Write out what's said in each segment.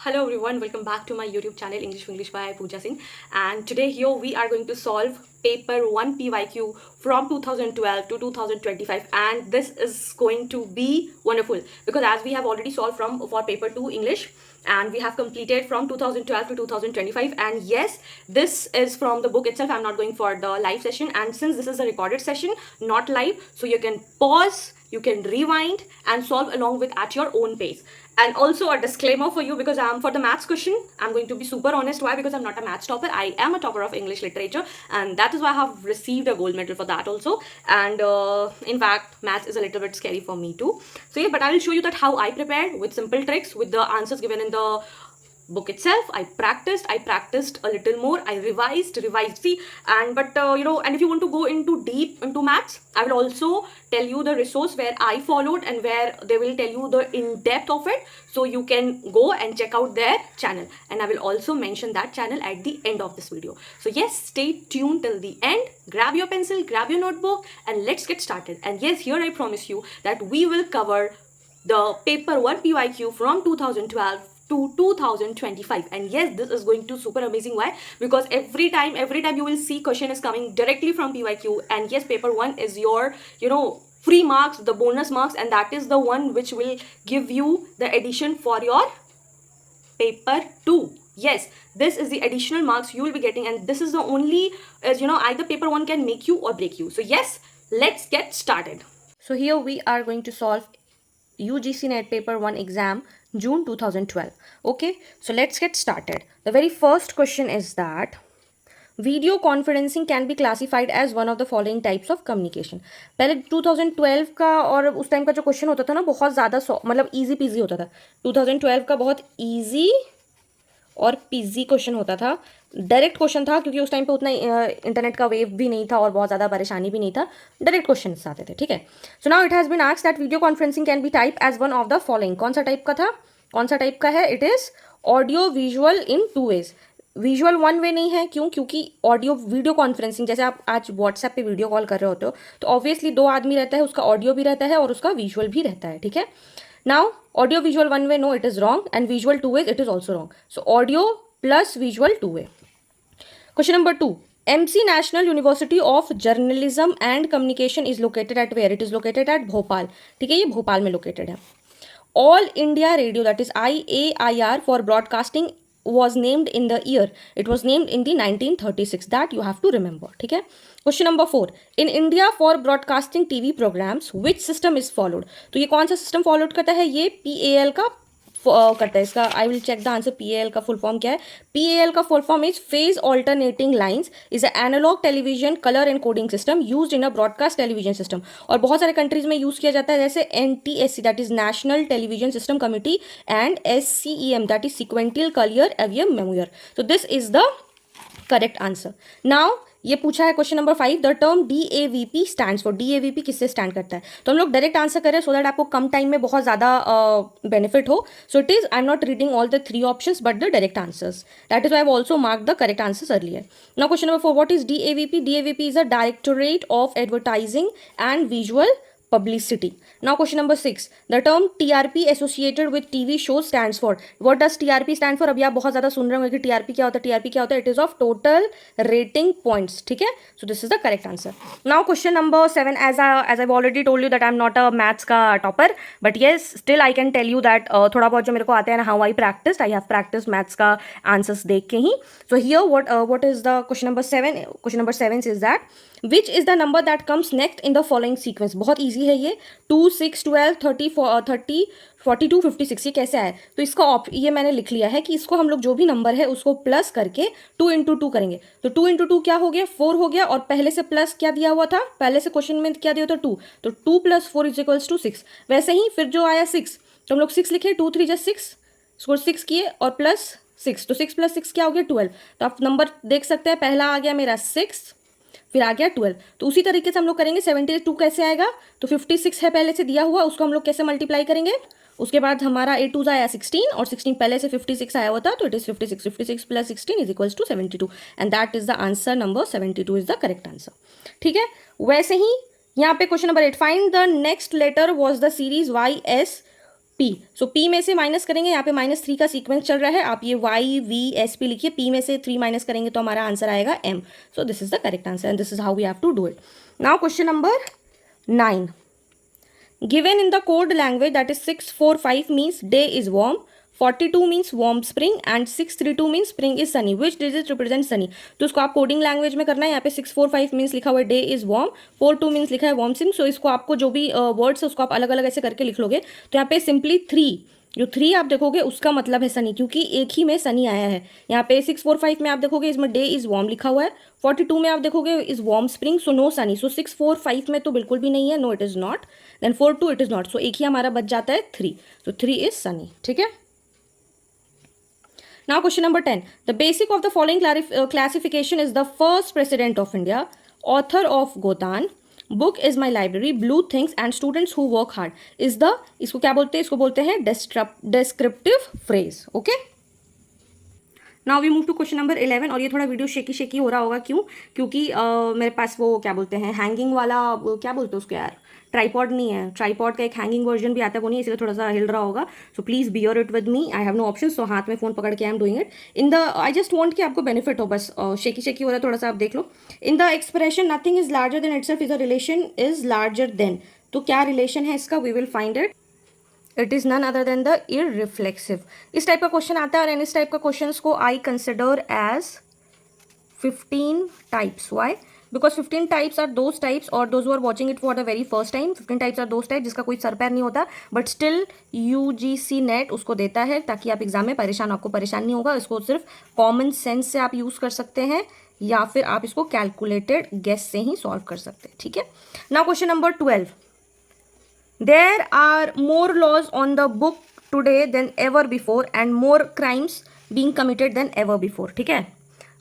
Hello everyone, welcome back to my YouTube channel English by Pooja Singh. And today here we are going to solve paper 1 PYQ from 2012 to 2025, and this is going to be wonderful because as we have already solved for paper 2 English and we have completed from 2012 to 2025, and yes, this is from the book itself. I'm not going for the live session, and since this is a recorded session, not live, so you can pause, you can rewind and solve along with at your own pace. And also a disclaimer for you, because for the maths question, I'm going to be super honest. Why? Because I'm not a maths topper. I am a topper of English literature, and that is why I have received a gold medal for that also. And in fact, maths is a little bit scary for me too. So yeah, but I will show you that how I prepared with simple tricks, with the answers given in the book itself. I practiced a little more, I revised. See, and but and if you want to go into deep into maths, I will also tell you the resource where I followed and where they will tell you the in-depth of it, so you can go and check out their channel, and I will also mention that channel at the end of this video. So yes, stay tuned till the end, grab your pencil, grab your notebook, and let's get started. And yes, here I promise you that we will cover the paper 1 PYQ from 2012 to 2025. And yes, this is going to super amazing. Why? Because every time you will see question is coming directly from PYQ, and yes, paper 1 is your free marks, the bonus marks, and that is the one which will give you the addition for your paper 2. Yes, this is the additional marks you will be getting, and this is the only, as either paper 1 can make you or break you. So yes, let's get started. So here we are going to solve UGC NET paper 1 exam June 2012. Okay, so let's get started. The very first question is that video conferencing can be classified as one of the following types of communication. पहले 2012 का और उस time का जो question होता था ना, बहुत ज़्यादा मतलब ईजी पीजी होता था. 2012 का बहुत ईजी और पीजी क्वेश्चन होता था. डायरेक्ट क्वेश्चन था क्योंकि उस टाइम पे उतना इंटरनेट का वेव भी नहीं था और बहुत ज़्यादा परेशानी भी नहीं था. डायरेक्ट क्वेश्चन आते थे. ठीक है. So now it has been asked that video conferencing can be type as one of the following. कौन सा टाइप का था, कौन सा टाइप का है? It is audio visual in 2 ways. Visual 1 way नहीं है. क्यों? क्योंकि ऑडियो वीडियो कॉन्फ्रेंसिंग, जैसे आप आज व्हाट्सएप पे वीडियो कॉल कर रहे होते हो तो ऑब्वियसली 2 आदमी रहता है, उसका ऑडियो भी रहता है और उसका विजुअल भी रहता है. ठीक है. Now audio visual 1 way, no, it is wrong, and visual 2 ways, it is also wrong. So audio plus visual 2 way. Question number 2. MC National University of Journalism and Communication is located at where? It is located at Bhopal. ठीक है, ये भोपाल में located है. All India Radio, that is IAIR for broadcasting, was named in the year. It was named in the 1936. That you have to remember. ठीक है. Question number 4. In India for broadcasting TV programs, which system is followed? तो ये कौन सा system followed करता है? ये PAL का करता है. इसका I will check the answer. PAL का फुल फॉर्म क्या है? PAL का full form is phase alternating lines, is a analog television colour encoding system used in a broadcast television system. और बहुत सारे कंट्रीज में यूज किया जाता है, जैसे NTSC that is national television system committee and SCEM that is sequential कलियर एवियम मेमोयर. तो this is the correct answer. Now ये पूछा है question number 5. The term DAVP stands for. DAVP किससे स्टैंड करता है? तो हम लोग डायरेक्ट आंसर करें सो दैट आपको कम टाइम में बहुत ज़्यादा बेनिफिट हो. So it is, I am not reading all the 3 options but the direct answers. That is I have also mark the correct answers earlier. Now question number 4. What is DAVP? DAVP is a directorate of advertising and visual publicity. Now question number 6. The term TRP associated with TV shows stands for. What does TRP stand for? अभी आप बहुत ज़्यादा सुन रहे होंगे कि TRP क्या होता है, TRP क्या होता है. It is of total rating points. ठीक है. So this is the correct answer. Now question number 7. As I've already told you that I'm not a maths का topper, but yes, still I can tell you that थोड़ा बहुत जो मेरे को आता है ना, how I practiced. I have practiced maths का answers देख के ही. So here what is the question number 7? Question number 7 is that which is the number that comes next in the following sequence? बहुत easy है ये. 2, 6, 12, 30, 42, 56. ये कैसे आए? तो इसका ये मैंने लिख लिया है कि इसको हम लोग जो भी नंबर है उसको प्लस करके 2 इंटू 2 करेंगे. तो 2 इंटू 2 क्या हो गया? 4 हो गया. और पहले से प्लस क्या दिया हुआ था? पहले से क्वेश्चन में क्या दिया था? 2. तो 2 + 4 = 6. वैसे ही फिर जो आया 6, तो हम लोग 6 लिखे. 2 3 = 6, इसको 6 किए और प्लस 6. तो 6 + 6 क्या हो गया? 12. तो आप नंबर देख सकते हैं, पहला आ गया मेरा 6, फिर आ गया 12. तो उसी तरीके से हम लोग करेंगे. 72 कैसे आएगा? तो 56 है पहले से दिया हुआ, उसको हम लोग कैसे मल्टीप्लाई करेंगे? उसके बाद हमारा 8 2 आया 16, और 16 पहले से 56 आया हुआ था, तो it is 56. 56 + 16 = 72, and that is the answer. Number 72 is the correct answer. ठीक है. वैसे ही यहाँ पे question number 8. Find the next letter was the series YS P. So P में से माइनस करेंगे, यहाँ पे -3 का सीक्वेंस चल रहा है, आप ये Y V S P लिखिए, P में से 3 माइनस करेंगे तो हमारा आंसर आएगा M. So this is the correct answer and this is how we have to do it. Now question number 9. Given in the code language that is 645 means day is warm, 42 means warm spring and 632 means spring is sunny. Which digit represents sunny? तो इसको आप coding language में करना है. यहाँ पे 645 means लिखा हुआ है डे इज वार्म, 42 मीन्स लिखा है वार्म स्प्रिंग. सो इसको आपको जो भी वर्ड्स है उसको आप अलग अलग ऐसे करके लिख लोगे. तो यहाँ पे सिंपली 3, जो 3 आप देखोगे उसका मतलब है सनी, क्योंकि एक ही में सनी आया है. यहाँ पे 645 में आप देखोगे इसमें डे इज वार्म लिखा हुआ है, 42 में आप देखोगे is warm spring, so no sunny. So 645 में तो बिल्कुल भी नहीं है, no it is not. Then 42 it is not. So एक ही हमारा बच जाता है 3. So 3 is sunny. ठीक है. Now question number 10. The basic of the following classification is the first president of India, author of Godan, book is my library, blue things and students who work hard is the, इसको क्या बोलते हैं? इसको बोलते हैं descriptive phrase. Okay. Now we move to question number 11. और ये थोड़ा वीडियो शेकी हो रहा होगा, क्यों? क्योंकि मेरे पास वो क्या बोलते हैं हैंगिंग वाला, क्या बोलते हैं उसको यार, ट्राईपॉड नहीं है. ट्राईपॉड का एक हैंगिंग वर्जन भी आता है, वो नहीं, इसलिए थोड़ा सा हिल रहा होगा. So please bear it with me, I have no option. So हाथ में फ़ोन पकड़ के I am doing it in the, I just want कि आपको बेनिफिट हो, बस शेकी हो रहा है थोड़ा सा, आप देख लो. In the expression nothing is larger than itself is a relation is larger than. तो क्या रिलेशन है इसका? We will find it. It is none other than the irreflexive. इस टाइप का क्वेश्चन आता है, और इस टाइप का क्वेश्चन को I consider as 15 types. Why? Because 15 types are those types, और those are watching it for the very first time. 15 types are those type जिसका कोई सर पैर नहीं होता, बट स्टिल UGC नेट उसको देता है ताकि आप एग्जाम में आपको परेशान नहीं होगा. इसको सिर्फ कॉमन सेंस से आप यूज़ कर सकते हैं, या फिर आप इसको कैलकुलेटेड गेस से ही सॉल्व कर सकते हैं. ठीक है. Now question number 12. There are more laws on the book today than ever before and more crimes being committed than ever before. ठीक है.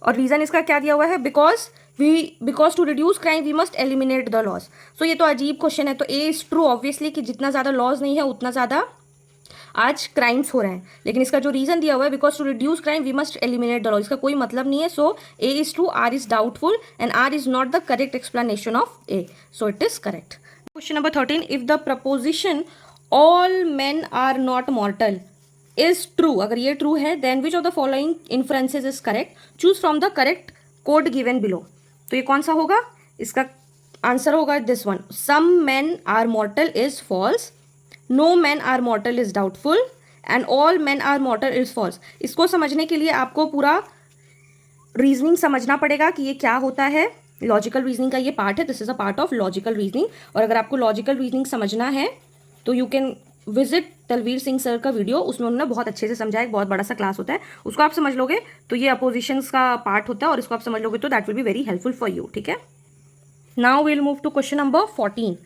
और रीज़न इसका क्या दिया हुआ है? Because to reduce crime we must eliminate the laws. So ये तो अजीब क्वेश्चन है. तो ए इज़ ट्रू ऑब्वियसली कि जितना ज़्यादा लॉज नहीं है उतना ज़्यादा आज क्राइम्स हो रहे हैं. लेकिन इसका जो रीज़न दिया हुआ है because to reduce crime we must eliminate the law, इसका कोई मतलब नहीं है. So A is true, R is doubtful and R is not the correct explanation of A. So it is correct. Question number 13. If the proposition all men are not mortal is true, अगर ये true है, then which of the following inferences is correct? Choose from the correct code given below. तो ये कौन सा होगा? इसका answer होगा this one. Some men are mortal is false. No men are mortal is doubtful. And all men are mortal is false. इसको समझने के लिए आपको पूरा रीजनिंग समझना पड़ेगा कि ये क्या होता है. लॉजिकल रीजनिंग का ये पार्ट है. This is a part of logical reasoning. और अगर आपको लॉजिकल रीजनिंग समझना है तो you can visit Talveer Singh sir का वीडियो, उसमें उन्होंने बहुत अच्छे से समझाया. एक बहुत बड़ा सा क्लास होता है, उसको आप समझ लोगे तो ये अपोजिशंस का पार्ट होता है, और इसको आप समझ लोगे तो that will be very helpful for you. ठीक है. Now will move to question number 14.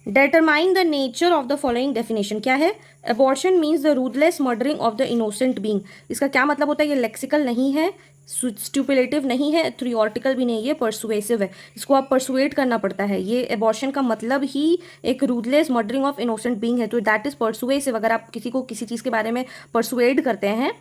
Determine the nature of the following definition. क्या है? Abortion means the ruthless murdering of the innocent being. इसका क्या मतलब होता है? ये लेक्सिकल नहीं है, स्टिपुलेटिव नहीं है, थ्योरेटिकल भी नहीं है, परसुएसिव है. इसको आप परसुएट करना पड़ता है. ये एबॉर्शन का मतलब ही एक ruthless murdering of innocent being है, तो दैट इज परसुएसिव. अगर आप किसी को किसी चीज़ के बारे में परसुएट करते हैं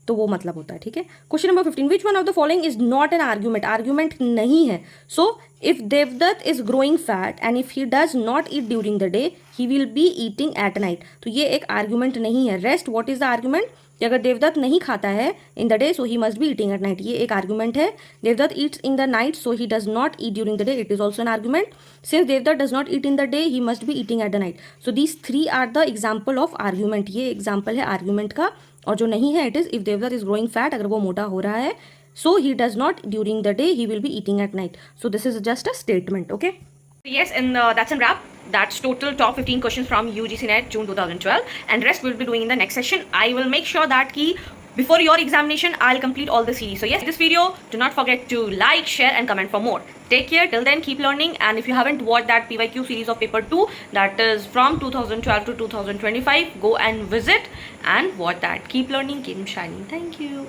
तो वो मतलब होता है. ठीक है. Question number 15. Which one of the following is not an argument? Argument नहीं है. So if Devdutt is growing fat and if he does not eat during the day he will be eating at night. तो ये एक argument नहीं है. Rest what is the argument? कि अगर देवदत्त नहीं खाता है in the day so he must be eating at night, ये एक आर्ग्यूमेंट है. Devdatt eats in the night so he does not eat during the day, it is also an argument. Since Devdatt does not eat in the day he must be eating at the night. So these 3 are the example of argument. ये example है argument का. और जो नहीं है it is if Devdutt is growing fat, अगर वो मोटा हो रहा है so he does not during the day he will be eating at night. So this is just a statement. Okay. Yes, and that's a wrap. That's total top 15 questions from UGC NET June 2012, and rest we'll be doing in the next session. I will make sure that before your examination I'll complete all the series. So yes, this video, do not forget to like, share and comment for more. Take care till then, keep learning, and if you haven't watched that PYQ series of paper 2 that is from 2012 to 2025, go and visit and watch that. Keep learning, keep shining. Thank you.